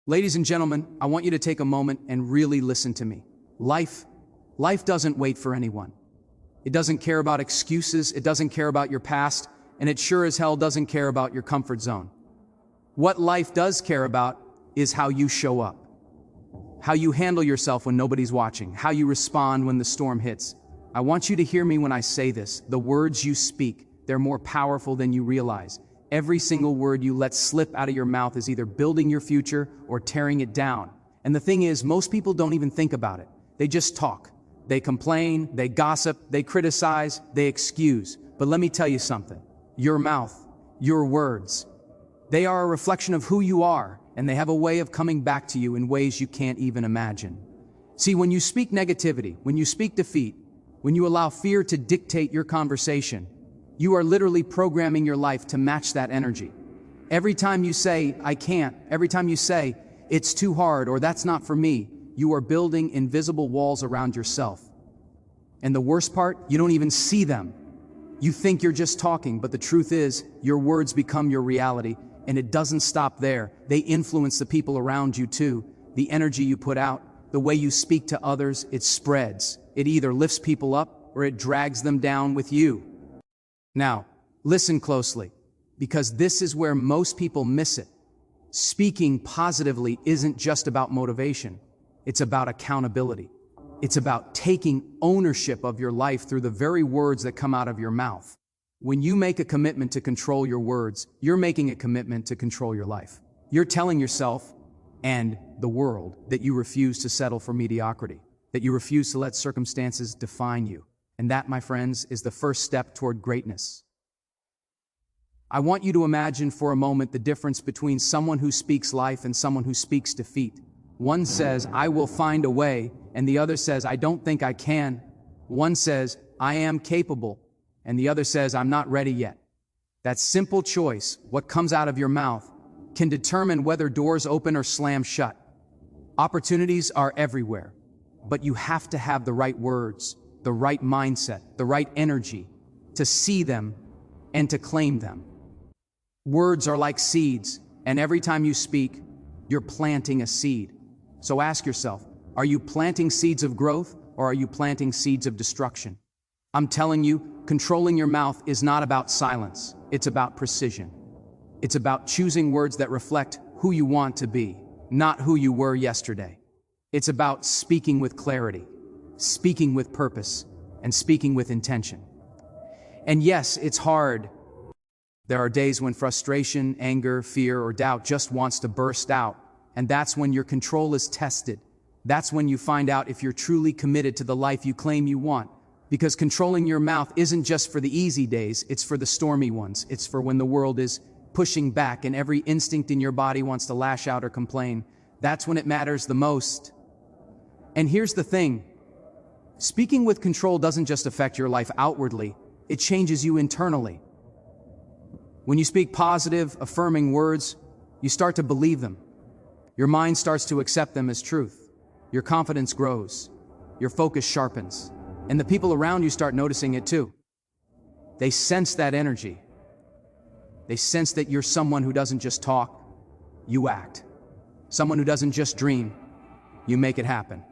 Ladies and gentlemen, I want you to take a moment and really listen to me. Life doesn't wait for anyone. It doesn't care about excuses, it doesn't care about your past, and it sure as hell doesn't care about your comfort zone. What life does care about is how you show up, how you handle yourself when nobody's watching, how you respond when the storm hits. I want you to hear me when I say this. The words you speak, they're more powerful than you realize. Every single word you let slip out of your mouth is either building your future or tearing it down. And the thing is, most people don't even think about it. They just talk. They complain, they gossip, they criticize, they excuse. But let me tell you something. Your mouth, your words, they are a reflection of who you are, and they have a way of coming back to you in ways you can't even imagine. See, when you speak negativity, when you speak defeat, when you allow fear to dictate your conversation, you are literally programming your life to match that energy. Every time you say, I can't, every time you say, it's too hard or that's not for me, you are building invisible walls around yourself. And the worst part, you don't even see them. You think you're just talking, but the truth is, your words become your reality, and it doesn't stop there. They influence the people around you too. The energy you put out, the way you speak to others, it spreads. It either lifts people up or it drags them down with you. Now, listen closely, because this is where most people miss it. Speaking positively isn't just about motivation. It's about accountability. It's about taking ownership of your life through the very words that come out of your mouth. When you make a commitment to control your words, you're making a commitment to control your life. You're telling yourself and the world that you refuse to settle for mediocrity, that you refuse to let circumstances define you. And that, my friends, is the first step toward greatness. I want you to imagine for a moment the difference between someone who speaks life and someone who speaks defeat. One says, I will find a way, and the other says, I don't think I can. One says, I am capable, and the other says, I'm not ready yet. That simple choice, what comes out of your mouth, can determine whether doors open or slam shut. Opportunities are everywhere, but you have to have the right words, the right mindset, the right energy to see them and to claim them. Words are like seeds, and every time you speak, you're planting a seed. So ask yourself, are you planting seeds of growth or are you planting seeds of destruction? I'm telling you, controlling your mouth is not about silence. It's about precision. It's about choosing words that reflect who you want to be, not who you were yesterday. It's about speaking with clarity, speaking with purpose, and speaking with intention. And yes, it's hard. There are days when frustration, anger, fear, or doubt just wants to burst out. And that's when your control is tested. That's when you find out if you're truly committed to the life you claim you want. Because controlling your mouth isn't just for the easy days, it's for the stormy ones. It's for when the world is pushing back and every instinct in your body wants to lash out or complain. That's when it matters the most. And here's the thing. Speaking with control doesn't just affect your life outwardly, it changes you internally. When you speak positive, affirming words, you start to believe them. Your mind starts to accept them as truth. Your confidence grows. Your focus sharpens. And the people around you start noticing it too. They sense that energy. They sense that you're someone who doesn't just talk, you act. Someone who doesn't just dream, you make it happen.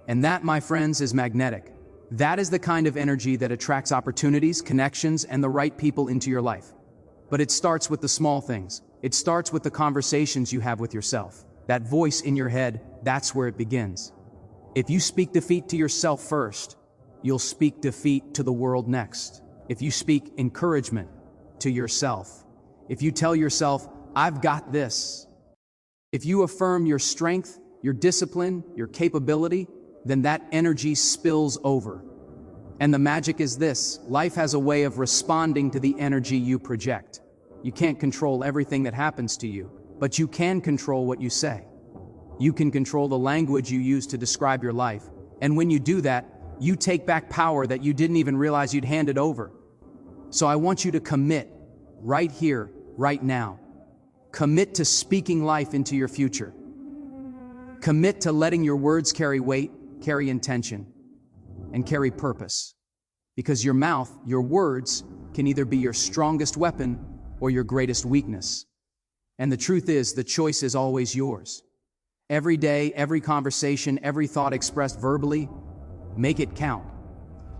And that, my friends, is magnetic. That is the kind of energy that attracts opportunities, connections, and the right people into your life. But it starts with the small things. It starts with the conversations you have with yourself. That voice in your head, that's where it begins. If you speak defeat to yourself first, you'll speak defeat to the world next. If you speak encouragement to yourself, if you tell yourself, I've got this, if you affirm your strength, your discipline, your capability, then that energy spills over. And the magic is this: life has a way of responding to the energy you project. You can't control everything that happens to you, but you can control what you say. You can control the language you use to describe your life. And when you do that, you take back power that you didn't even realize you'd handed over. So I want you to commit right here, right now. Commit to speaking life into your future. Commit to letting your words carry weight, carry intention, and carry purpose. Because your mouth, your words, can either be your strongest weapon or your greatest weakness. And the truth is, the choice is always yours. Every day, every conversation, every thought expressed verbally, make it count.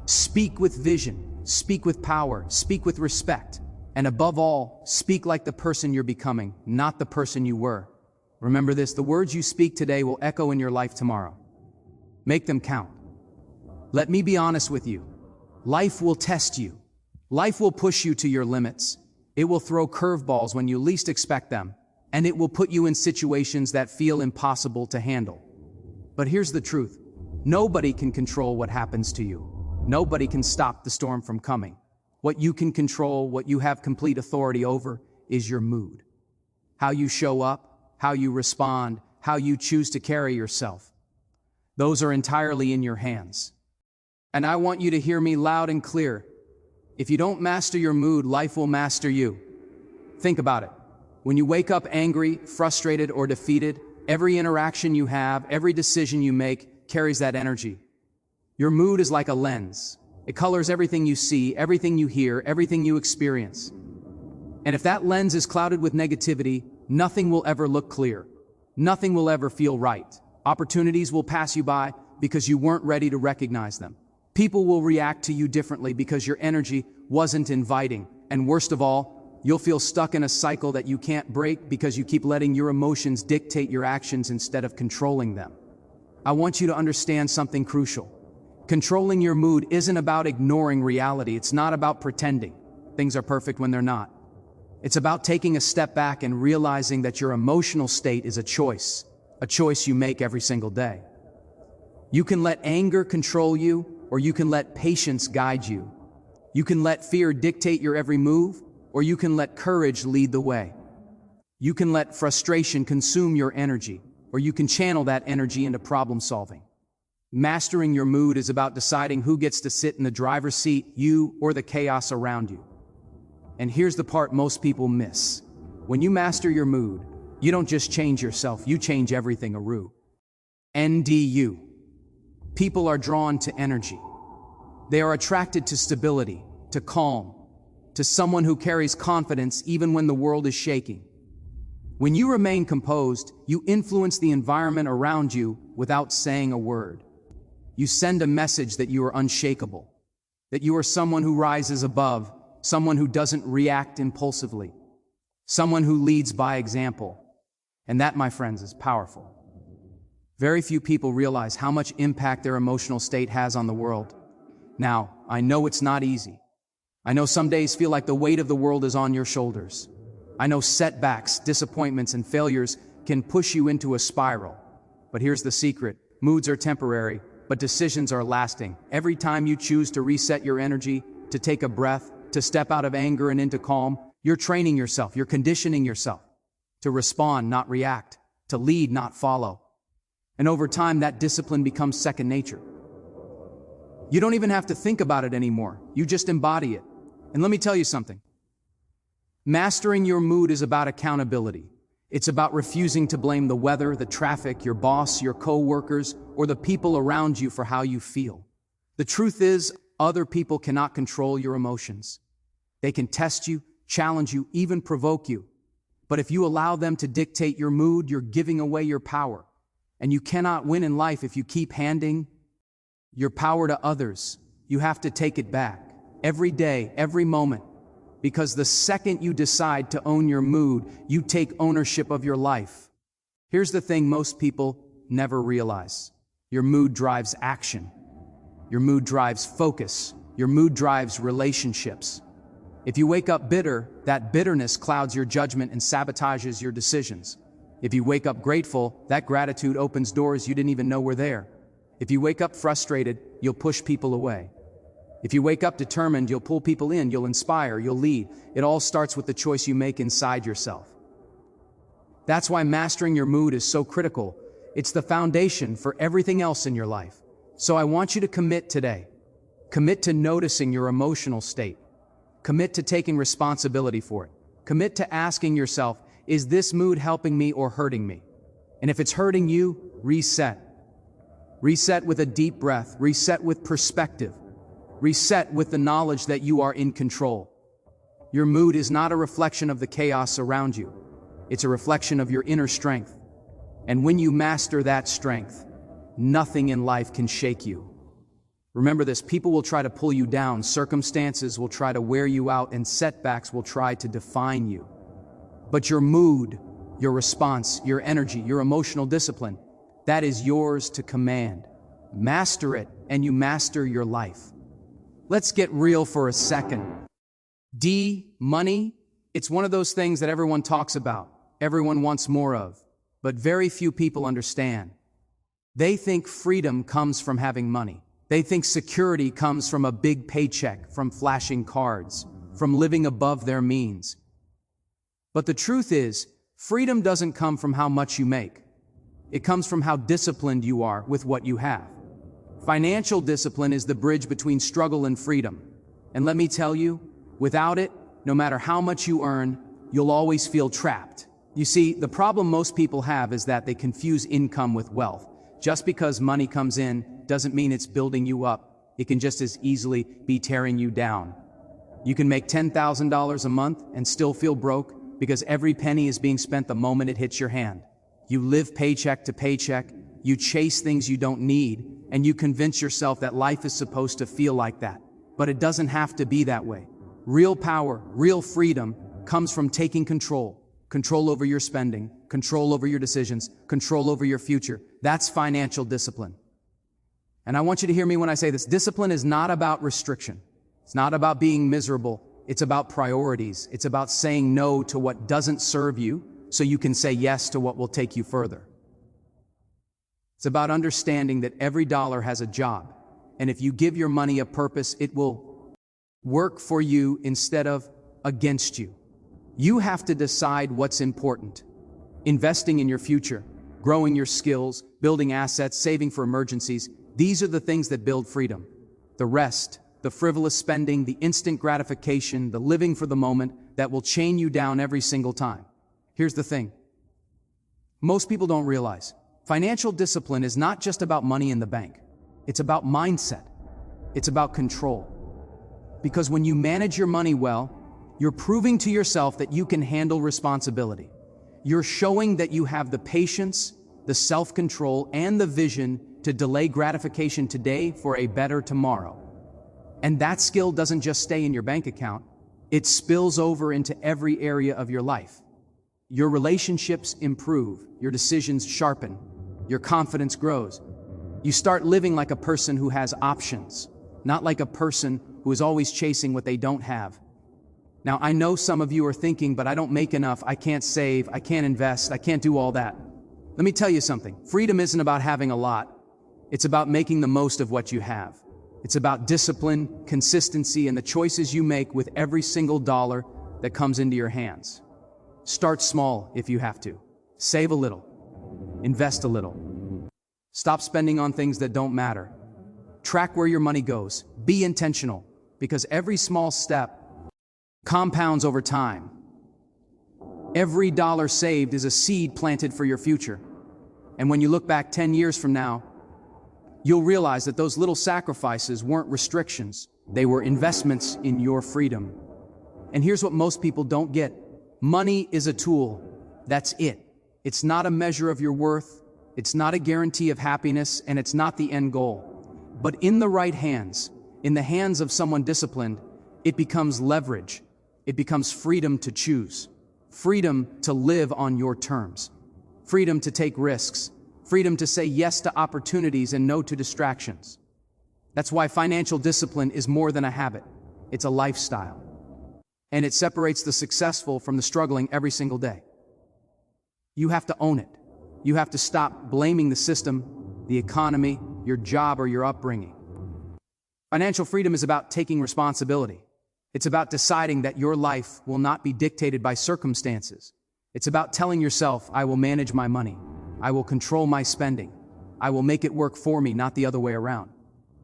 Speak with vision, speak with power, speak with respect, and above all, speak like the person you're becoming, not the person you were. Remember this, the words you speak today will echo in your life tomorrow. Make them count. Let me be honest with you. Life will test you. Life will push you to your limits. It will throw curveballs when you least expect them, and it will put you in situations that feel impossible to handle. But here's the truth. Nobody can control what happens to you. Nobody can stop the storm from coming. What you can control, what you have complete authority over, is your mood. How you show up, how you respond, how you choose to carry yourself. Those are entirely in your hands. And I want you to hear me loud and clear. If you don't master your mood, life will master you. Think about it. When you wake up angry, frustrated, or defeated, every interaction you have, every decision you make carries that energy. Your mood is like a lens. It colors everything you see, everything you hear, everything you experience. And if that lens is clouded with negativity, nothing will ever look clear. Nothing will ever feel right. Opportunities will pass you by because you weren't ready to recognize them. People will react to you differently because your energy wasn't inviting. And worst of all, you'll feel stuck in a cycle that you can't break because you keep letting your emotions dictate your actions instead of controlling them. I want you to understand something crucial. Controlling your mood isn't about ignoring reality. It's not about pretending things are perfect when they're not. It's about taking a step back and realizing that your emotional state is a choice you make every single day. You can let anger control you, or you can let patience guide you. You can let fear dictate your every move, or you can let courage lead the way. You can let frustration consume your energy, or you can channel that energy into problem solving. Mastering your mood is about deciding who gets to sit in the driver's seat, you or the chaos around you. And here's the part most people miss. When you master your mood, you don't just change yourself, you change everything around. NDU. People are drawn to energy. They are attracted to stability, to calm, to someone who carries confidence even when the world is shaking. When you remain composed, you influence the environment around you without saying a word. You send a message that you are unshakable, that you are someone who rises above, someone who doesn't react impulsively, someone who leads by example. And that, my friends, is powerful. Very few people realize how much impact their emotional state has on the world. Now, I know it's not easy. I know some days feel like the weight of the world is on your shoulders. I know setbacks, disappointments, and failures can push you into a spiral. But here's the secret. Moods are temporary, but decisions are lasting. Every time you choose to reset your energy, to take a breath, to step out of anger and into calm, you're training yourself, you're conditioning yourself to respond, not react, to lead, not follow. And over time, that discipline becomes second nature. You don't even have to think about it anymore. You just embody it. And let me tell you something. Mastering your mood is about accountability. It's about refusing to blame the weather, the traffic, your boss, your co-workers, or the people around you for how you feel. The truth is, other people cannot control your emotions. They can test you, challenge you, even provoke you. But if you allow them to dictate your mood, you're giving away your power. And you cannot win in life if you keep handing your power to others. You have to take it back every day, every moment. Because the second you decide to own your mood, you take ownership of your life. Here's the thing most people never realize. Your mood drives action. Your mood drives focus. Your mood drives relationships. If you wake up bitter, that bitterness clouds your judgment and sabotages your decisions. If you wake up grateful, that gratitude opens doors you didn't even know were there. If you wake up frustrated, you'll push people away. If you wake up determined, you'll pull people in, you'll inspire, you'll lead. It all starts with the choice you make inside yourself. That's why mastering your mood is so critical. It's the foundation for everything else in your life. So I want you to commit today. Commit to noticing your emotional state. Commit to taking responsibility for it. Commit to asking yourself, is this mood helping me or hurting me? And if it's hurting you, reset. Reset with a deep breath. Reset with perspective. Reset with the knowledge that you are in control. Your mood is not a reflection of the chaos around you. It's a reflection of your inner strength. And when you master that strength, nothing in life can shake you. Remember this, people will try to pull you down, circumstances will try to wear you out, and setbacks will try to define you. But your mood, your response, your energy, your emotional discipline, that is yours to command. Master it, and you master your life. Let's get real for a second. Money, it's one of those things that everyone talks about, everyone wants more of, but very few people understand. They think freedom comes from having money. They think security comes from a big paycheck, from flashing cards, from living above their means. But the truth is, freedom doesn't come from how much you make. It comes from how disciplined you are with what you have. Financial discipline is the bridge between struggle and freedom. And let me tell you, without it, no matter how much you earn, you'll always feel trapped. You see, the problem most people have is that they confuse income with wealth. Just because money comes in doesn't mean it's building you up. It can just as easily be tearing you down. You can make $10,000 a month and still feel broke because every penny is being spent the moment it hits your hand. You live paycheck to paycheck, you chase things you don't need, and you convince yourself that life is supposed to feel like that. But it doesn't have to be that way. Real power, real freedom comes from taking control. Control over your spending, control over your decisions, control over your future. That's financial discipline. And I want you to hear me when I say this. Discipline is not about restriction. It's not about being miserable. It's about priorities. It's about saying no to what doesn't serve you so you can say yes to what will take you further. It's about understanding that every dollar has a job. And if you give your money a purpose, it will work for you instead of against you. You have to decide what's important. Investing in your future, growing your skills, building assets, saving for emergencies, these are the things that build freedom. The rest, the frivolous spending, the instant gratification, the living for the moment, that will chain you down every single time. Here's the thing. Most people don't realize, financial discipline is not just about money in the bank. It's about mindset. It's about control. Because when you manage your money well, you're proving to yourself that you can handle responsibility. You're showing that you have the patience, the self-control, and the vision to delay gratification today for a better tomorrow. And that skill doesn't just stay in your bank account, it spills over into every area of your life. Your relationships improve, your decisions sharpen, your confidence grows. You start living like a person who has options, not like a person who is always chasing what they don't have. Now, I know some of you are thinking, but I don't make enough, I can't save, I can't invest, I can't do all that. Let me tell you something. Freedom isn't about having a lot. It's about making the most of what you have. It's about discipline, consistency, and the choices you make with every single dollar that comes into your hands. Start small if you have to. Save a little. Invest a little. Stop spending on things that don't matter. Track where your money goes. Be intentional, because every small step compounds over time. Every dollar saved is a seed planted for your future. And when you look back 10 years from now, you'll realize that those little sacrifices weren't restrictions. They were investments in your freedom. And here's what most people don't get. Money is a tool. That's it. It's not a measure of your worth. It's not a guarantee of happiness, and it's not the end goal. But in the right hands, in the hands of someone disciplined, it becomes leverage. It becomes freedom to choose, freedom to live on your terms, freedom to take risks, freedom to say yes to opportunities and no to distractions. That's why financial discipline is more than a habit. It's a lifestyle. And it separates the successful from the struggling every single day. You have to own it. You have to stop blaming the system, the economy, your job, or your upbringing. Financial freedom is about taking responsibility. It's about deciding that your life will not be dictated by circumstances. It's about telling yourself, I will manage my money. I will control my spending. I will make it work for me, not the other way around.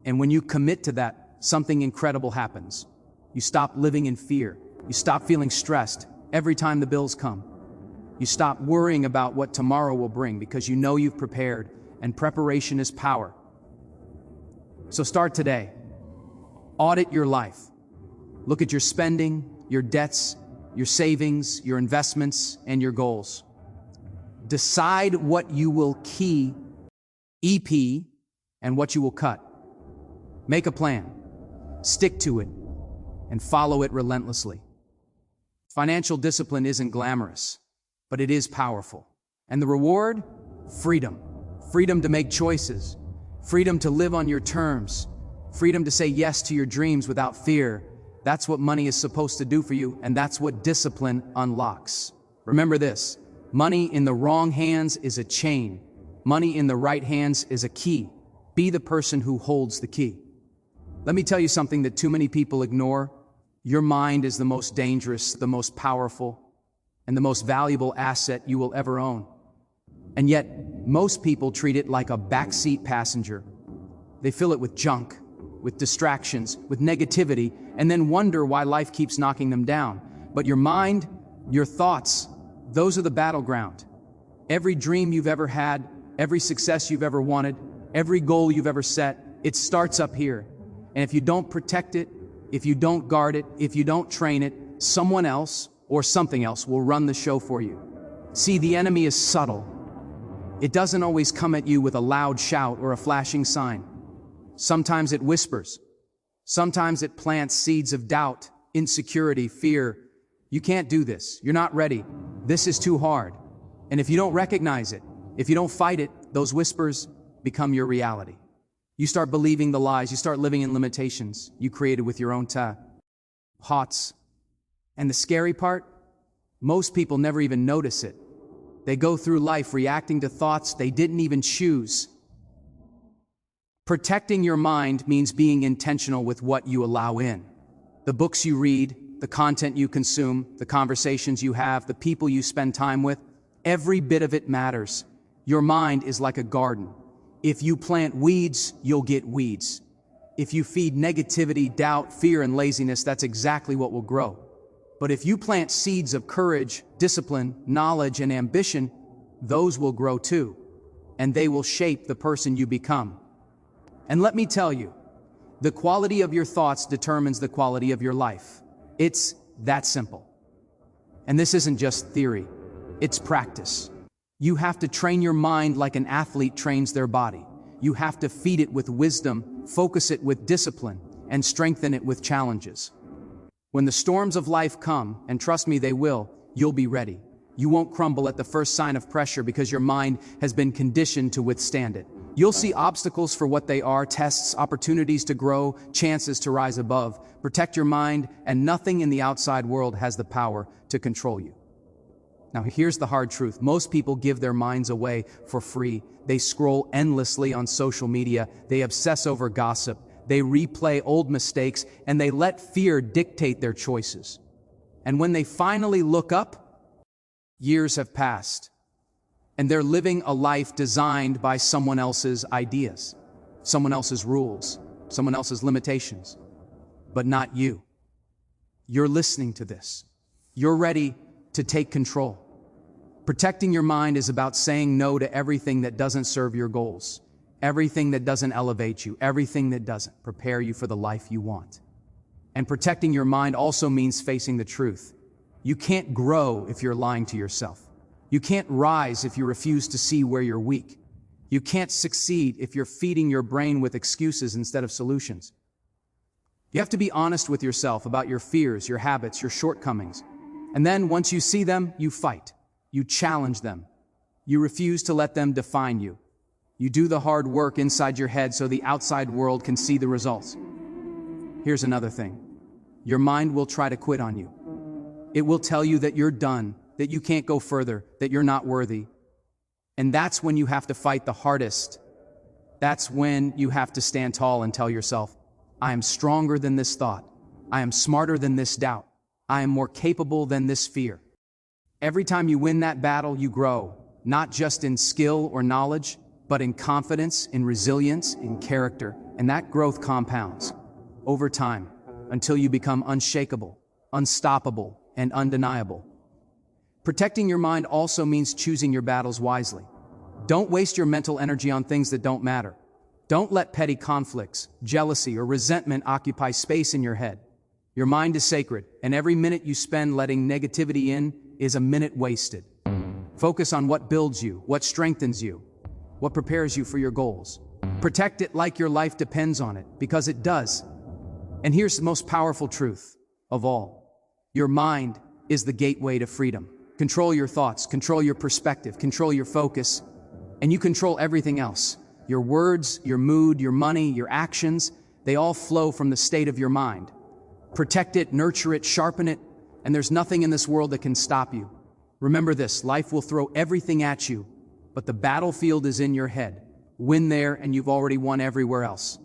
And when you commit to that, something incredible happens. You stop living in fear. You stop feeling stressed every time the bills come. You stop worrying about what tomorrow will bring because you know you've prepared, and preparation is power. So start today. Audit your life. Look at your spending, your debts, your savings, your investments, and your goals. Decide what you will key, EP, and what you will cut. Make a plan, stick to it, and follow it relentlessly. Financial discipline isn't glamorous, but it is powerful. And the reward? Freedom. Freedom to make choices. Freedom to live on your terms. Freedom to say yes to your dreams without fear. That's what money is supposed to do for you, and that's what discipline unlocks. Remember this, money in the wrong hands is a chain. Money in the right hands is a key. Be the person who holds the key. Let me tell you something that too many people ignore. Your mind is the most dangerous, the most powerful, and the most valuable asset you will ever own. And yet, most people treat it like a backseat passenger. They fill it with junk, with distractions, with negativity, and then wonder why life keeps knocking them down. But your mind, your thoughts, those are the battleground. Every dream you've ever had, every success you've ever wanted, every goal you've ever set, it starts up here. And if you don't protect it, if you don't guard it, if you don't train it, someone else or something else will run the show for you. See, the enemy is subtle. It doesn't always come at you with a loud shout or a flashing sign. Sometimes it whispers. Sometimes it plants seeds of doubt, insecurity, fear. You can't do this. You're not ready. This is too hard. And if you don't recognize it, if you don't fight it, those whispers become your reality. You start believing the lies. You start living in limitations you created with your own thoughts. And the scary part? Most people never even notice it. They go through life reacting to thoughts they didn't even choose. Protecting your mind means being intentional with what you allow in. The books you read, the content you consume, the conversations you have, the people you spend time with, every bit of it matters. Your mind is like a garden. If you plant weeds, you'll get weeds. If you feed negativity, doubt, fear, and laziness, that's exactly what will grow. But if you plant seeds of courage, discipline, knowledge, and ambition, those will grow too, and they will shape the person you become. And let me tell you, the quality of your thoughts determines the quality of your life. It's that simple. And this isn't just theory, it's practice. You have to train your mind like an athlete trains their body. You have to feed it with wisdom, focus it with discipline, and strengthen it with challenges. When the storms of life come, and trust me they will, you'll be ready. You won't crumble at the first sign of pressure because your mind has been conditioned to withstand it. You'll see obstacles for what they are, tests, opportunities to grow, chances to rise above. Protect your mind, and nothing in the outside world has the power to control you. Now here's the hard truth. Most people give their minds away for free. They scroll endlessly on social media. They obsess over gossip. They replay old mistakes, and they let fear dictate their choices. And when they finally look up, years have passed, and they're living a life designed by someone else's ideas, someone else's rules, someone else's limitations, but not you. You're listening to this. You're ready to take control. Protecting your mind is about saying no to everything that doesn't serve your goals, everything that doesn't elevate you, everything that doesn't prepare you for the life you want. And protecting your mind also means facing the truth. You can't grow if you're lying to yourself. You can't rise if you refuse to see where you're weak. You can't succeed if you're feeding your brain with excuses instead of solutions. You have to be honest with yourself about your fears, your habits, your shortcomings. And then once you see them, you fight. You challenge them. You refuse to let them define you. You do the hard work inside your head so the outside world can see the results. Here's another thing. Your mind will try to quit on you. It will tell you that you're done, that you can't go further, that you're not worthy. And that's when you have to fight the hardest. That's when you have to stand tall and tell yourself, I am stronger than this thought. I am smarter than this doubt. I am more capable than this fear. Every time you win that battle, you grow, not just in skill or knowledge, but in confidence, in resilience, in character. And that growth compounds over time until you become unshakable, unstoppable, and undeniable. Protecting your mind also means choosing your battles wisely. Don't waste your mental energy on things that don't matter. Don't let petty conflicts, jealousy, or resentment occupy space in your head. Your mind is sacred, and every minute you spend letting negativity in is a minute wasted. Focus on what builds you, what strengthens you, what prepares you for your goals. Protect it like your life depends on it, because it does. And here's the most powerful truth of all. Your mind is the gateway to freedom. Control your thoughts, control your perspective, control your focus, and you control everything else. Your words, your mood, your money, your actions, they all flow from the state of your mind. Protect it, nurture it, sharpen it, and there's nothing in this world that can stop you. Remember this, life will throw everything at you, but the battlefield is in your head. Win there and you've already won everywhere else.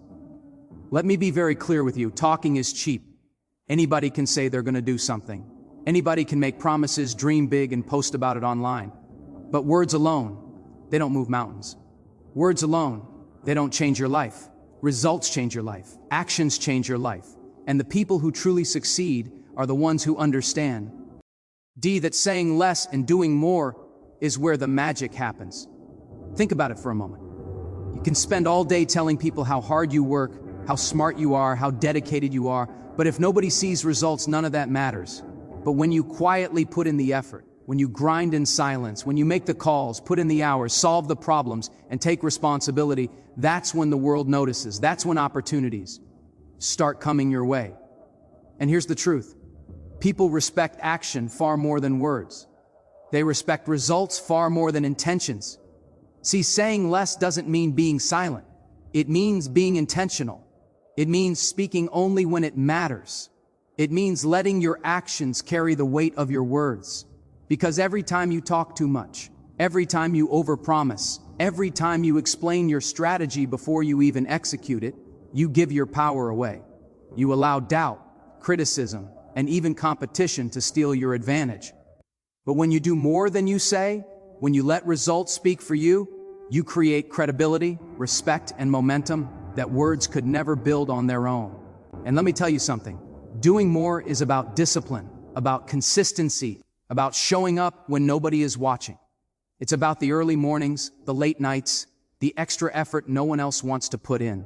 Let me be very clear with you, talking is cheap. Anybody can say they're going to do something. Anybody can make promises, dream big, and post about it online. But words alone, they don't move mountains. Words alone, they don't change your life. Results change your life. Actions change your life. And the people who truly succeed are the ones who understand that saying less and doing more is where the magic happens. Think about it for a moment. You can spend all day telling people how hard you work, how smart you are, how dedicated you are, but if nobody sees results, none of that matters. But when you quietly put in the effort, when you grind in silence, when you make the calls, put in the hours, solve the problems, and take responsibility, that's when the world notices. That's when opportunities start coming your way. And here's the truth. People respect action far more than words. They respect results far more than intentions. See, saying less doesn't mean being silent. It means being intentional. It means speaking only when it matters. It means letting your actions carry the weight of your words. Because every time you talk too much, every time you overpromise, every time you explain your strategy before you even execute it, you give your power away. You allow doubt, criticism, and even competition to steal your advantage. But when you do more than you say, when you let results speak for you, you create credibility, respect, and momentum that words could never build on their own. And let me tell you something. Doing more is about discipline, about consistency, about showing up when nobody is watching. It's about the early mornings, the late nights, the extra effort no one else wants to put in.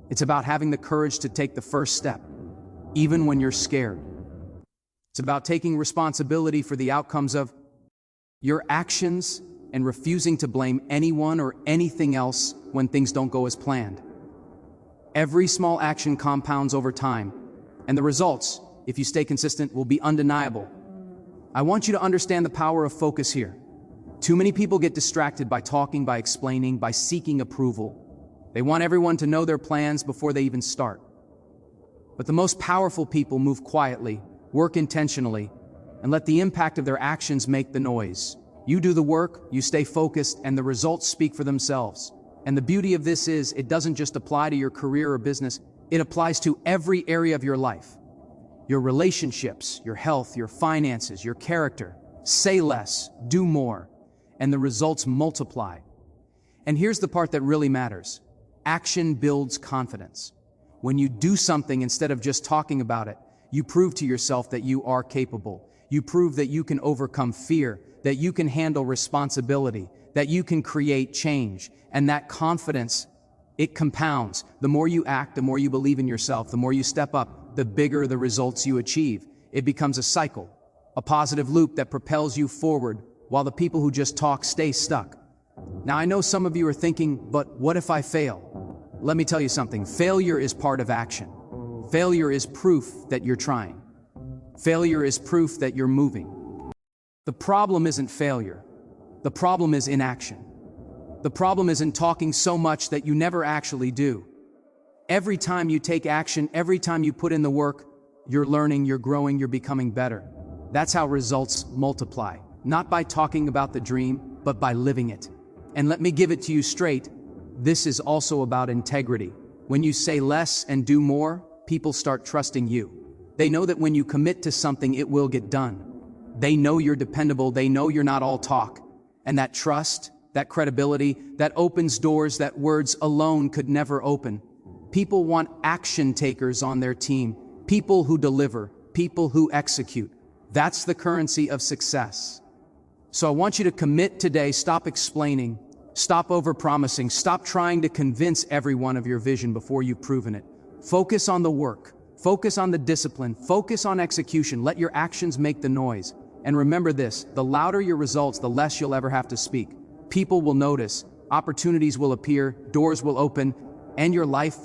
It's about having the courage to take the first step, even when you're scared. It's about taking responsibility for the outcomes of your actions and refusing to blame anyone or anything else when things don't go as planned. Every small action compounds over time, and the results, if you stay consistent, will be undeniable. I want you to understand the power of focus here. Too many people get distracted by talking, by explaining, by seeking approval. They want everyone to know their plans before they even start. But the most powerful people move quietly, work intentionally, and let the impact of their actions make the noise. You do the work, you stay focused, and the results speak for themselves. And the beauty of this is, it doesn't just apply to your career or business, it applies to every area of your life. Your relationships, your health, your finances, your character. Say less, do more, and the results multiply. And here's the part that really matters. Action builds confidence. When you do something instead of just talking about it, you prove to yourself that you are capable. You prove that you can overcome fear, that you can handle responsibility, that you can create change. And that confidence, it compounds. The more you act, the more you believe in yourself, the more you step up, the bigger the results you achieve. It becomes a cycle, a positive loop that propels you forward, while the people who just talk stay stuck. Now, I know some of you are thinking, but what if I fail? Let me tell you something. Failure is part of action. Failure is proof that you're trying. Failure is proof that you're moving. The problem isn't failure. The problem is inaction. The problem isn't talking so much that you never actually do. Every time you take action, every time you put in the work, you're learning, you're growing, you're becoming better. That's how results multiply. Not by talking about the dream, but by living it. And let me give it to you straight. This is also about integrity. When you say less and do more, people start trusting you. They know that when you commit to something, it will get done. They know you're dependable. They know you're not all talk. And that trust, that credibility, that opens doors that words alone could never open. People want action takers on their team, people who deliver, people who execute. That's the currency of success. So I want you to commit today. Stop explaining, stop overpromising, stop trying to convince everyone of your vision before you've proven it. Focus on the work, focus on the discipline, focus on execution. Let your actions make the noise. And remember this, the louder your results, the less you'll ever have to speak. People will notice, opportunities will appear, doors will open, and your life,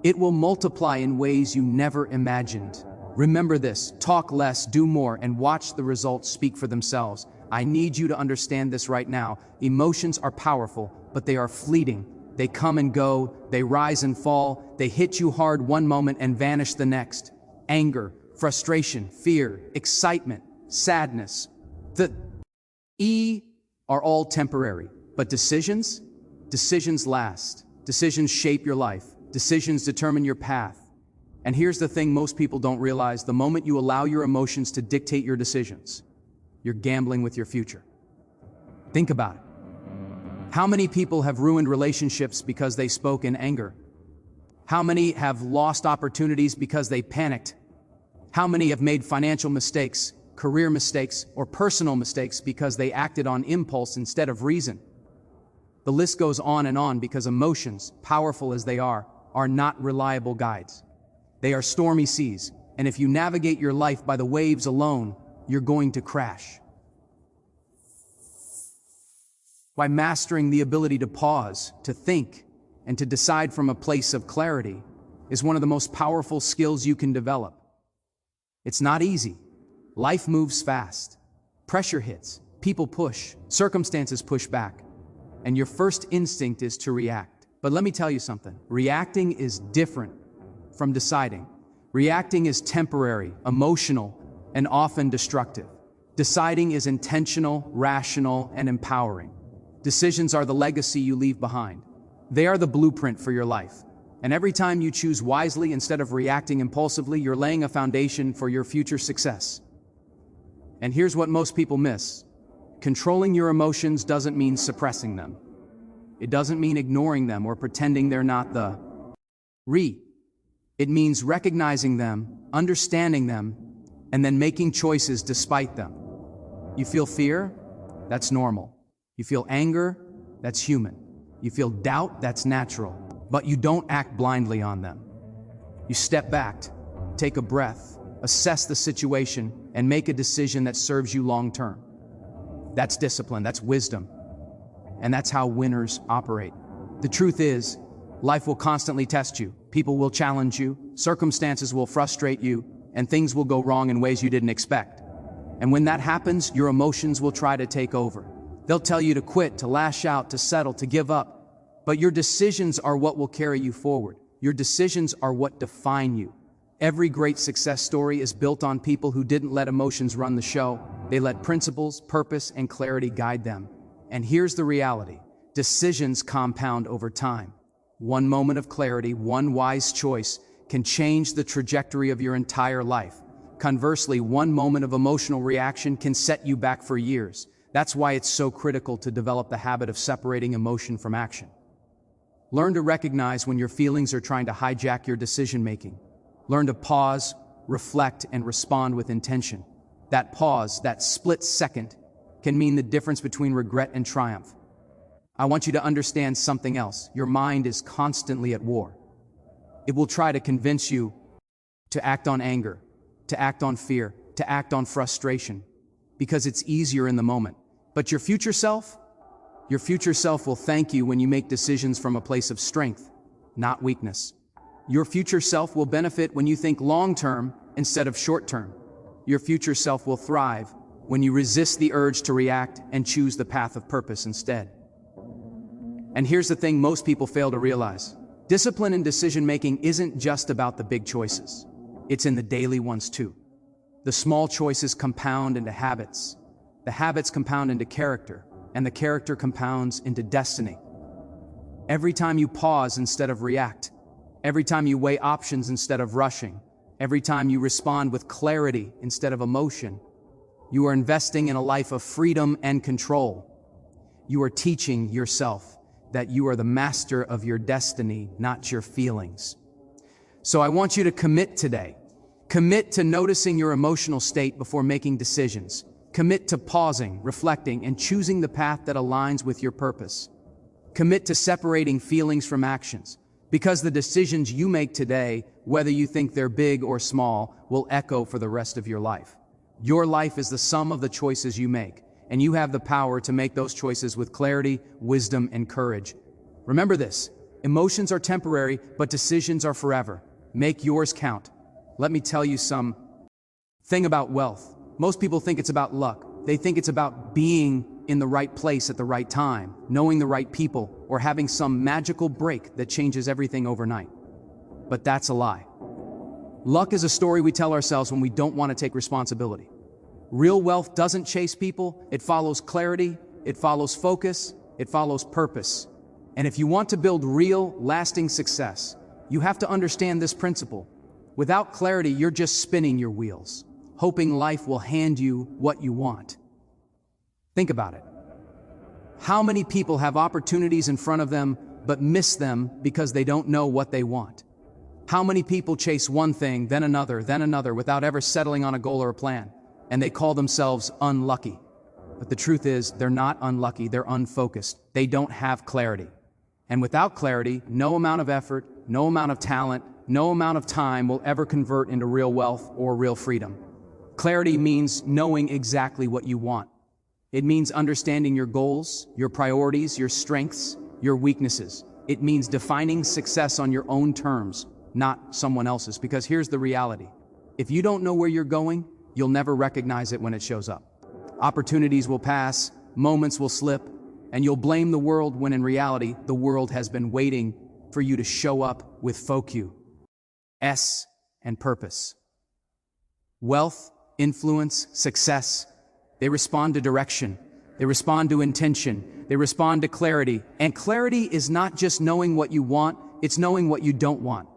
it will multiply in ways you never imagined. Remember this, talk less, do more, and watch the results speak for themselves. I need you to understand this right now. Emotions are powerful, but they are fleeting. They come and go, they rise and fall, they hit you hard one moment and vanish the next. Anger, frustration, fear, excitement, sadness. The are all temporary, but decisions last. Decisions shape your life. Decisions determine your path. And here's the thing most people don't realize, the moment you allow your emotions to dictate your decisions, you're gambling with your future. Think about it. How many people have ruined relationships because they spoke in anger? How many have lost opportunities because they panicked? How many have made financial mistakes, career mistakes, or personal mistakes because they acted on impulse instead of reason? The list goes on because emotions, powerful as they are not reliable guides. They are stormy seas, and if you navigate your life by the waves alone, you're going to crash. By mastering the ability to pause, to think, and to decide from a place of clarity is one of the most powerful skills you can develop. It's not easy. Life moves fast. Pressure hits, people push, circumstances push back, and your first instinct is to react. But let me tell you something, reacting is different from deciding. Reacting is temporary, emotional, and often destructive. Deciding is intentional, rational, and empowering. Decisions are the legacy you leave behind. They are the blueprint for your life. And every time you choose wisely instead of reacting impulsively, you're laying a foundation for your future success. And here's what most people miss. Controlling your emotions doesn't mean suppressing them. It doesn't mean ignoring them or pretending they're not the It means recognizing them, understanding them, and then making choices despite them. You feel fear? That's normal. You feel anger? That's human. You feel doubt? That's natural. But you don't act blindly on them. You step back, take a breath, assess the situation, and make a decision that serves you long term. That's discipline, that's wisdom, and that's how winners operate. The truth is, life will constantly test you. People will challenge you, circumstances will frustrate you, and things will go wrong in ways you didn't expect. And when that happens, your emotions will try to take over. They'll tell you to quit, to lash out, to settle, to give up. But your decisions are what will carry you forward. Your decisions are what define you. Every great success story is built on people who didn't let emotions run the show. They let principles, purpose, and clarity guide them. And here's the reality. Decisions compound over time. One moment of clarity, one wise choice, can change the trajectory of your entire life. Conversely, one moment of emotional reaction can set you back for years. That's why it's so critical to develop the habit of separating emotion from action. Learn to recognize when your feelings are trying to hijack your decision-making. Learn to pause, reflect, and respond with intention. That pause, that split second, can mean the difference between regret and triumph. I want you to understand something else. Your mind is constantly at war. It will try to convince you to act on anger, to act on fear, to act on frustration, because it's easier in the moment. But your future self will thank you when you make decisions from a place of strength, not weakness. Your future self will benefit when you think long-term instead of short-term. Your future self will thrive when you resist the urge to react and choose the path of purpose instead. And here's the thing most people fail to realize. Discipline in decision-making isn't just about the big choices. It's in the daily ones too. The small choices compound into habits. The habits compound into character, and the character compounds into destiny. Every time you pause instead of react, every time you weigh options instead of rushing, every time you respond with clarity instead of emotion, you are investing in a life of freedom and control. You are teaching yourself that you are the master of your destiny, not your feelings. So I want you to commit today. Commit to noticing your emotional state before making decisions. Commit to pausing, reflecting, and choosing the path that aligns with your purpose. Commit to separating feelings from actions, because the decisions you make today, whether you think they're big or small, will echo for the rest of your life. Your life is the sum of the choices you make, and you have the power to make those choices with clarity, wisdom, and courage. Remember this, emotions are temporary, but decisions are forever. Make yours count. Let me tell you something about wealth. Most people think it's about luck. They think it's about being in the right place at the right time, knowing the right people, or having some magical break that changes everything overnight. But that's a lie. Luck is a story we tell ourselves when we don't want to take responsibility. Real wealth doesn't chase people, it follows clarity, it follows focus, it follows purpose. And if you want to build real, lasting success, you have to understand this principle. Without clarity, you're just spinning your wheels, hoping life will hand you what you want. Think about it. How many people have opportunities in front of them but miss them because they don't know what they want? How many people chase one thing, then another, without ever settling on a goal or a plan, and they call themselves unlucky? But the truth is, they're not unlucky, they're unfocused. They don't have clarity. And without clarity, no amount of effort, no amount of talent, no amount of time will ever convert into real wealth or real freedom. Clarity means knowing exactly what you want. It means understanding your goals, your priorities, your strengths, your weaknesses. It means defining success on your own terms, not someone else's. Because here's the reality. If you don't know where you're going, you'll never recognize it when it shows up. Opportunities will pass, moments will slip, and you'll blame the world when in reality, the world has been waiting for you to show up with focus, and purpose. Wealth, influence, success, they respond to direction, they respond to intention, they respond to clarity. And clarity is not just knowing what you want, it's knowing what you don't want.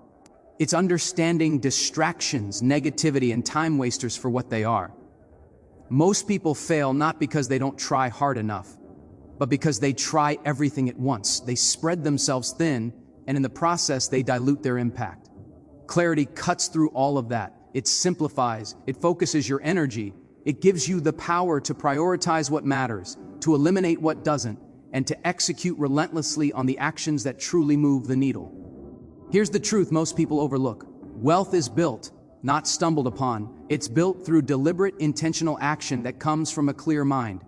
It's understanding distractions, negativity, and time wasters for what they are. Most people fail not because they don't try hard enough, but because they try everything at once. They spread themselves thin, and in the process, they dilute their impact. Clarity cuts through all of that. It simplifies, it focuses your energy, it gives you the power to prioritize what matters, to eliminate what doesn't, and to execute relentlessly on the actions that truly move the needle. Here's the truth most people overlook. Wealth is built, not stumbled upon. It's built through deliberate, intentional action that comes from a clear mind.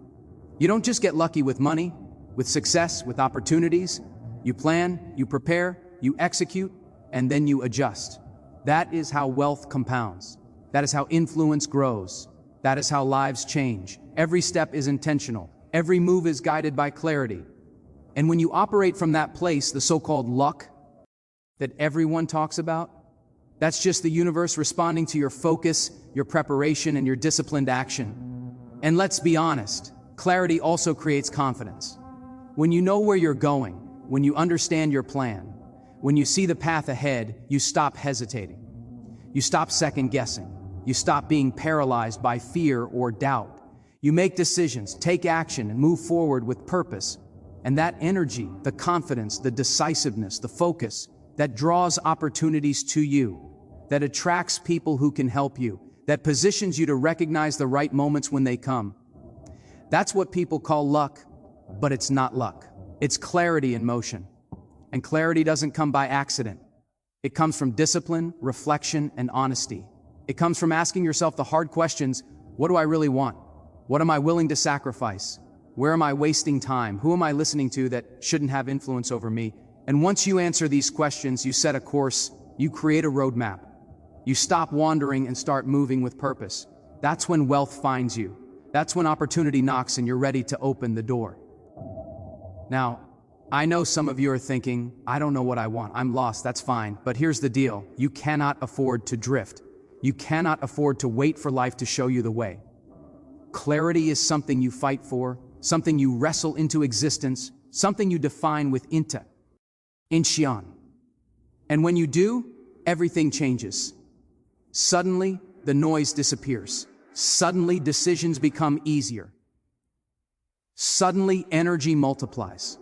You don't just get lucky with money, with success, with opportunities. You plan, you prepare, you execute, and then you adjust. That is how wealth compounds. That is how influence grows. That is how lives change. Every step is intentional. Every move is guided by clarity. And when you operate from that place, the so-called luck that everyone talks about, that's just the universe responding to your focus, your preparation, and your disciplined action. And let's be honest, clarity also creates confidence. When you know where you're going, when you understand your plan, when you see the path ahead, you stop hesitating. You stop second-guessing. You stop being paralyzed by fear or doubt. You make decisions, take action, and move forward with purpose. And that energy, the confidence, the decisiveness, the focus, that draws opportunities to you, that attracts people who can help you, that positions you to recognize the right moments when they come. That's what people call luck, but it's not luck. It's clarity in motion. And clarity doesn't come by accident. It comes from discipline, reflection, and honesty. It comes from asking yourself the hard questions. What do I really want? What am I willing to sacrifice? Where am I wasting time? Who am I listening to that shouldn't have influence over me? And once you answer these questions, you set a course, you create a roadmap. You stop wandering and start moving with purpose. That's when wealth finds you. That's when opportunity knocks and you're ready to open the door. Now, I know some of you are thinking, I don't know what I want. I'm lost, that's fine. But here's the deal. You cannot afford to drift. You cannot afford to wait for life to show you the way. Clarity is something you fight for, something you wrestle into existence, something you define with intention. And when you do, everything changes. Suddenly, the noise disappears. Suddenly, decisions become easier. Suddenly, energy multiplies.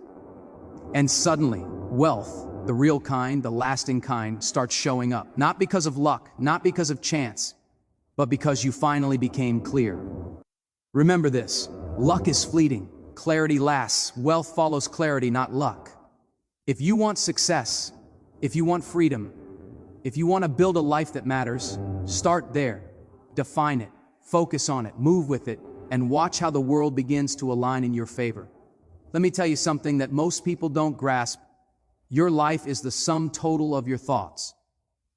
And suddenly, wealth, the real kind, the lasting kind, starts showing up. Not because of luck, not because of chance, but because you finally became clear. Remember this, luck is fleeting, clarity lasts, wealth follows clarity, not luck. If you want success, if you want freedom, if you want to build a life that matters, start there. Define it, Focus on it, move with it, and watch how the world begins to align in your favor. Let me tell you something that most people don't grasp. Your life is the sum total of your thoughts.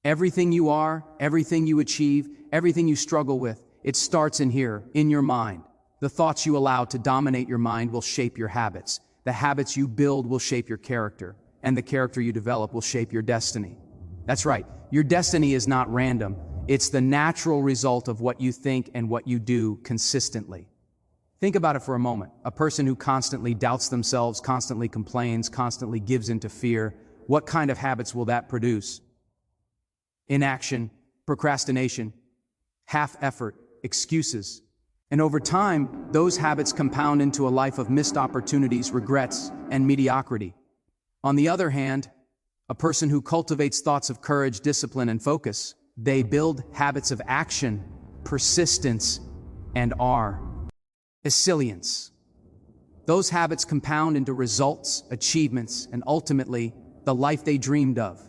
Everything you are, everything you achieve, everything you struggle with, it starts in here, in your mind. The thoughts you allow to dominate your mind will shape your habits. The habits you build will shape your character, and the character you develop will shape your destiny. That's right, your destiny is not random. It's the natural result of what you think and what you do consistently. Think about it for a moment. A person who constantly doubts themselves, constantly complains, constantly gives into fear, what kind of habits will that produce? Inaction, procrastination, half effort, excuses. And over time, those habits compound into a life of missed opportunities, regrets, and mediocrity. On the other hand, a person who cultivates thoughts of courage, discipline, and focus, they build habits of action, persistence, and resilience. Those habits compound into results, achievements, and ultimately, the life they dreamed of.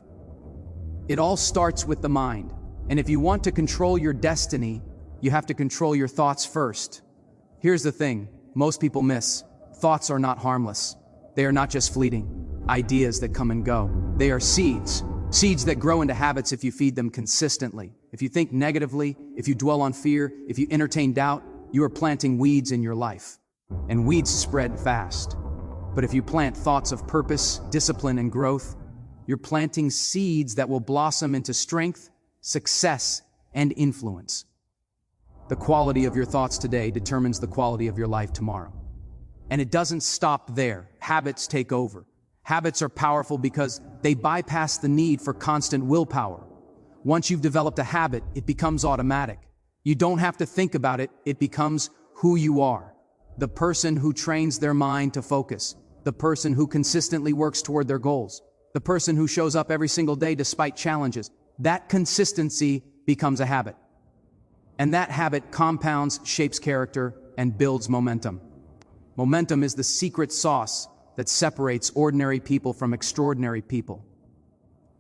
It all starts with the mind, and if you want to control your destiny, you have to control your thoughts first. Here's the thing, most people miss. Thoughts are not harmless. They are not just fleeting ideas that come and go. They are seeds. Seeds that grow into habits if you feed them consistently. If you think negatively, if you dwell on fear, if you entertain doubt, you are planting weeds in your life. And weeds spread fast. But if you plant thoughts of purpose, discipline, and growth, you're planting seeds that will blossom into strength, success, and influence. The quality of your thoughts today determines the quality of your life tomorrow. And it doesn't stop there. Habits take over. Habits are powerful because they bypass the need for constant willpower. Once you've developed a habit, it becomes automatic. You don't have to think about it, it becomes who you are. The person who trains their mind to focus. The person who consistently works toward their goals. The person who shows up every single day despite challenges. That consistency becomes a habit. And that habit compounds, shapes character, and builds momentum. Momentum is the secret sauce that separates ordinary people from extraordinary people.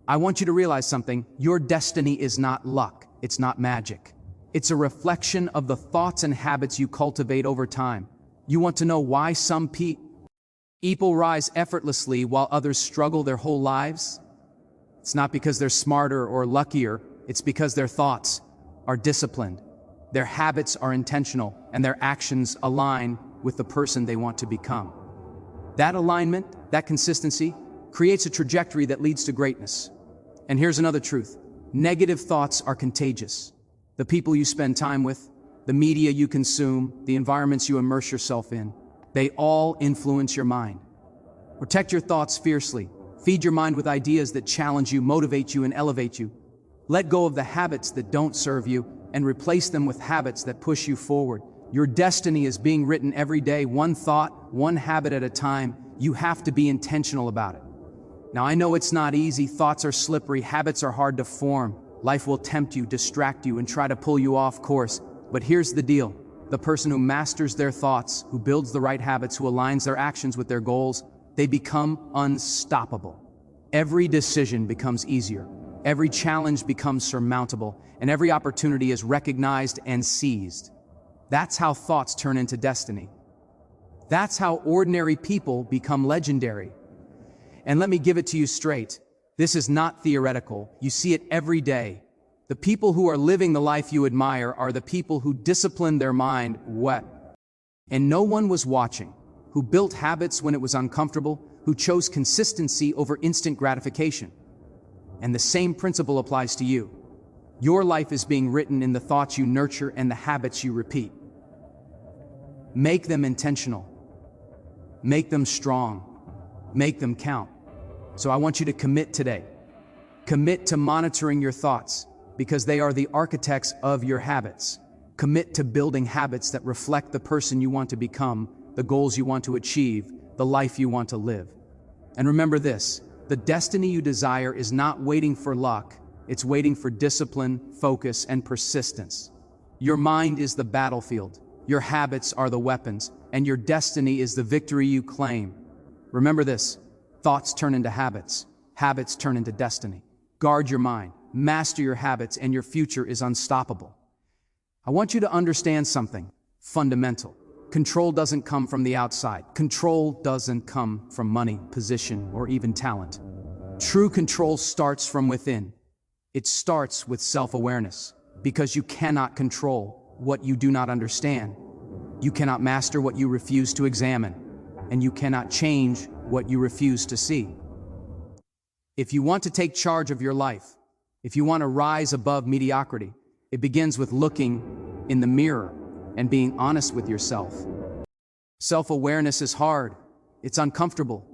I want you to realize something. Your destiny is not luck. It's not magic. It's a reflection of the thoughts and habits you cultivate over time. You want to know why some people rise effortlessly while others struggle their whole lives? It's not because they're smarter or luckier. It's because their thoughts are disciplined. Their habits are intentional, and their actions align with the person they want to become. That alignment, that consistency, creates a trajectory that leads to greatness. And here's another truth. Negative thoughts are contagious. The people you spend time with, the media you consume, the environments you immerse yourself in, they all influence your mind. Protect your thoughts fiercely. Feed your mind with ideas that challenge you, motivate you, and elevate you. Let go of the habits that don't serve you and replace them with habits that push you forward. Your destiny is being written every day, one thought, one habit at a time. You have to be intentional about it. Now, I know it's not easy. Thoughts are slippery. Habits are hard to form. Life will tempt you, distract you, and try to pull you off course. But here's the deal. The person who masters their thoughts, who builds the right habits, who aligns their actions with their goals, they become unstoppable. Every decision becomes easier. Every challenge becomes surmountable, and every opportunity is recognized and seized. That's how thoughts turn into destiny. That's how ordinary people become legendary. And let me give it to you straight. This is not theoretical. You see it every day. The people who are living the life you admire are the people who disciplined their mind and no one was watching, who built habits when it was uncomfortable, who chose consistency over instant gratification. And the same principle applies to you. Your life is being written in the thoughts you nurture and the habits you repeat. Make them intentional. Make them strong. Make them count. So I want you to commit today. Commit to monitoring your thoughts because they are the architects of your habits. Commit to building habits that reflect the person you want to become, the goals you want to achieve, the life you want to live. And remember this, the destiny you desire is not waiting for luck, it's waiting for discipline, focus, and persistence. Your mind is the battlefield, your habits are the weapons, and your destiny is the victory you claim. Remember this, thoughts turn into habits, habits turn into destiny. Guard your mind, master your habits, and your future is unstoppable. I want you to understand something fundamental. Control doesn't come from the outside. Control doesn't come from money, position, or even talent. True control starts from within. It starts with self-awareness, because you cannot control what you do not understand. You cannot master what you refuse to examine, and you cannot change what you refuse to see. If you want to take charge of your life, if you want to rise above mediocrity, it begins with looking in the mirror and being honest with yourself. Self-awareness is hard. It's uncomfortable.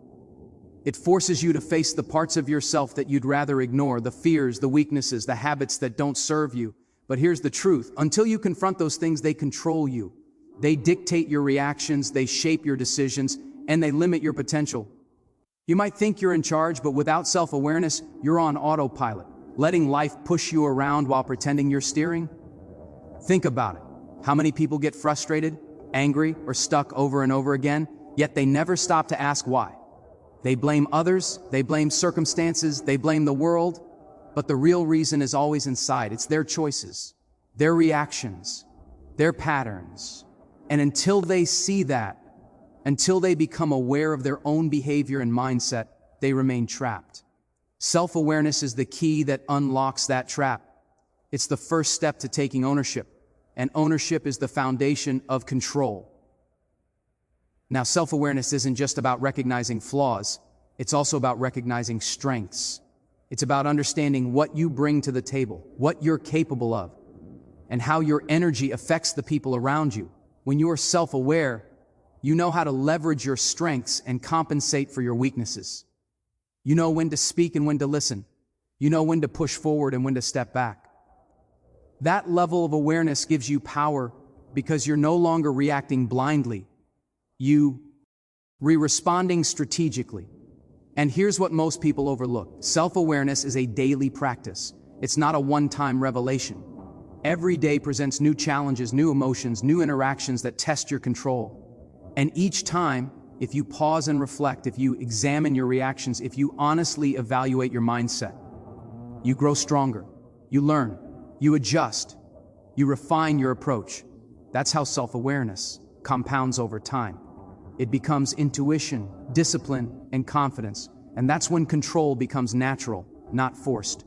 It forces you to face the parts of yourself that you'd rather ignore, the fears, the weaknesses, the habits that don't serve you. But here's the truth. Until you confront those things, they control you. They dictate your reactions, they shape your decisions, and they limit your potential. You might think you're in charge, but without self-awareness, you're on autopilot, letting life push you around while pretending you're steering. Think about it. How many people get frustrated, angry, or stuck over and over again, yet they never stop to ask why? They blame others, they blame circumstances, they blame the world, but the real reason is always inside. It's their choices, their reactions, their patterns. And until they see that, until they become aware of their own behavior and mindset, they remain trapped. Self-awareness is the key that unlocks that trap. It's the first step to taking ownership, and ownership is the foundation of control. Now, self-awareness isn't just about recognizing flaws, it's also about recognizing strengths. It's about understanding what you bring to the table, what you're capable of, and how your energy affects the people around you. When you are self-aware, you know how to leverage your strengths and compensate for your weaknesses. You know when to speak and when to listen. You know when to push forward and when to step back. That level of awareness gives you power because you're no longer reacting blindly. You're responding strategically. And here's what most people overlook. Self-awareness is a daily practice. It's not a one-time revelation. Every day presents new challenges, new emotions, new interactions that test your control. And each time, if you pause and reflect, if you examine your reactions, if you honestly evaluate your mindset, you grow stronger, you learn, you adjust, you refine your approach. That's how self-awareness compounds over time. It becomes intuition, discipline, and confidence. And that's when control becomes natural, not forced.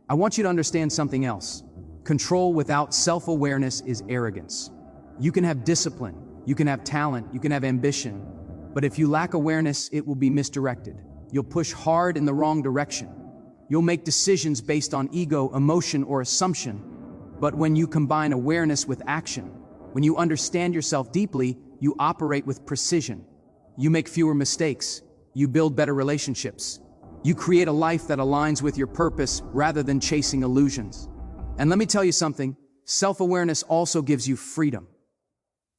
I want you to understand something else. Control without self-awareness is arrogance. You can have discipline, you can have talent, you can have ambition, but if you lack awareness, it will be misdirected. You'll push hard in the wrong direction. You'll make decisions based on ego, emotion, or assumption. But when you combine awareness with action, when you understand yourself deeply, you operate with precision. You make fewer mistakes. You build better relationships. You create a life that aligns with your purpose rather than chasing illusions. And let me tell you something, self-awareness also gives you freedom.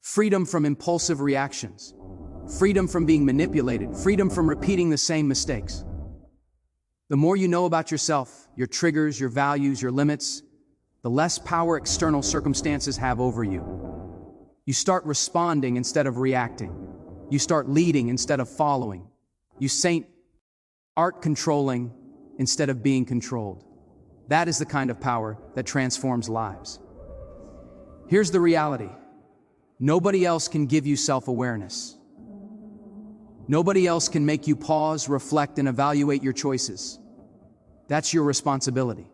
Freedom from impulsive reactions. Freedom from being manipulated. Freedom from repeating the same mistakes. The more you know about yourself, your triggers, your values, your limits, the less power external circumstances have over you. You start responding instead of reacting. You start leading instead of following. You start controlling instead of being controlled. That is the kind of power that transforms lives. Here's the reality. Nobody else can give you self-awareness. Nobody else can make you pause, reflect, and evaluate your choices. That's your responsibility.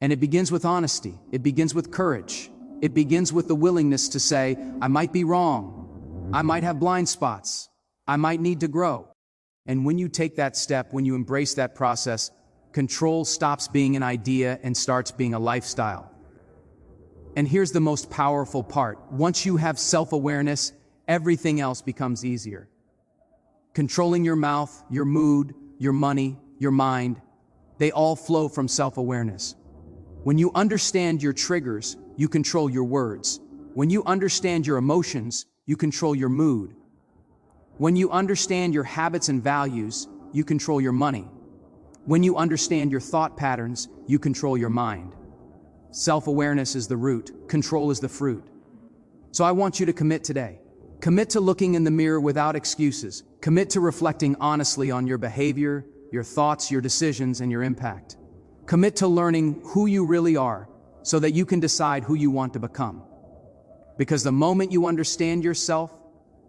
And it begins with honesty. It begins with courage. It begins with the willingness to say, I might be wrong. I might have blind spots. I might need to grow. And when you take that step, when you embrace that process, control stops being an idea and starts being a lifestyle. And here's the most powerful part. Once you have self-awareness, everything else becomes easier. Controlling your mouth, your mood, your money, your mind, they all flow from self-awareness. When you understand your triggers, you control your words. When you understand your emotions, you control your mood. When you understand your habits and values, you control your money. When you understand your thought patterns, you control your mind. Self-awareness is the root, control is the fruit. So I want you to commit today. Commit to looking in the mirror without excuses. Commit to reflecting honestly on your behavior, your thoughts, your decisions, and your impact. Commit to learning who you really are, so that you can decide who you want to become. Because the moment you understand yourself,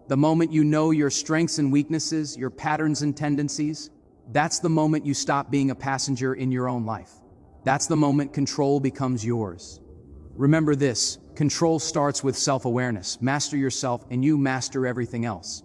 the moment you know your strengths and weaknesses, your patterns and tendencies, that's the moment you stop being a passenger in your own life. That's the moment control becomes yours. Remember this, control starts with self-awareness. Master yourself and you master everything else.